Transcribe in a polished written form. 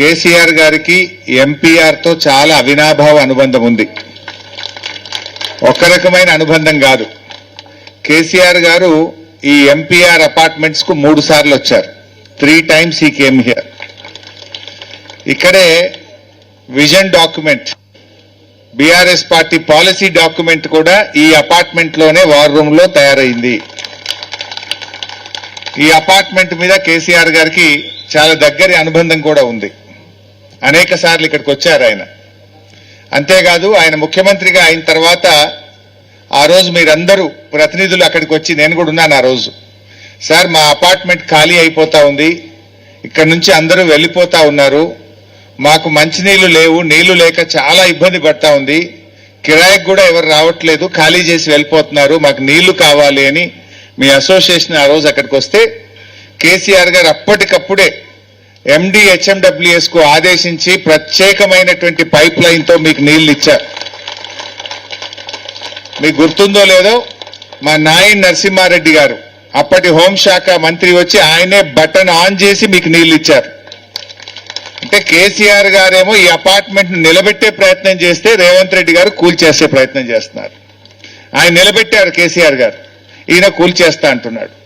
కేసీఆర్ గారికి ఎంపీఆర్ తో చాలా అవినాభావ అనుబంధం ఉంది. ఒక రకమైన అనుబంధం కాదు. కేసీఆర్ గారు ఈ ఎంపీఆర్ అపార్ట్మెంట్స్ కు 3 సార్లు వచ్చారు. 3 times he came here. ఇక్కడే vision document, BRS party policy document కూడా ఈ అపార్ట్మెంట్ లోనే వార్ రూమ్ లో తయారైంది. ఈ అపార్ట్మెంట్ మీద కేసీఆర్ గారికి చాలా దగ్గరి అనుబంధం కూడా ఉంది. అనేక సార్లు ఇక్కడికి వచ్చారు ఆయన. అంతేకాదు ఆయన ముఖ్యమంత్రిగా అయిన తర్వాత ఆ రోజు మీరందరూ ప్రతినిధులు అక్కడికి వచ్చి, నేను కూడా ఉన్నాను ఆ రోజు, సార్ మా అపార్ట్మెంట్ ఖాళీ అయిపోతా ఉంది, ఇక్కడ నుంచి అందరూ వెళ్ళిపోతా ఉన్నారు, మాకు మంచినీళ్లు లేవు, నీళ్లు లేక చాలా ఇబ్బంది పడతా ఉంది, కిరాయికి కూడా ఎవరు రావట్లేదు, ఖాళీ చేసి వెళ్ళిపోతున్నారు, మాకు నీళ్లు కావాలి అని మీ అసోసియేషన్ ఆ రోజు అక్కడికి వస్తే కేసీఆర్ గారు అప్పటికప్పుడే ఎండి హెచ్ఎండబ్ల్యూఎస్ కు ఆదేశించి ప్రత్యేకమైనటువంటి పైప్ లైన్ తో మీకు నీళ్లు ఇచ్చారు. మీకు గుర్తుందో లేదో, మా నాయన్ నరసింహారెడ్డి గారు అప్పటి హోంశాఖ మంత్రి వచ్చి ఆయనే బటన్ ఆన్ చేసి మీకు నీళ్లు ఇచ్చారు. అంటే కేసీఆర్ గారేమో ఈ అపార్ట్మెంట్ ను నిలబెట్టే ప్రయత్నం చేస్తే రేవంత్ రెడ్డి గారు కూల్చేసే ప్రయత్నం చేస్తున్నారు. ఆయన నిలబెట్టారు కేసీఆర్ గారు, ఈయన కూల్చేస్తా అంటున్నాడు.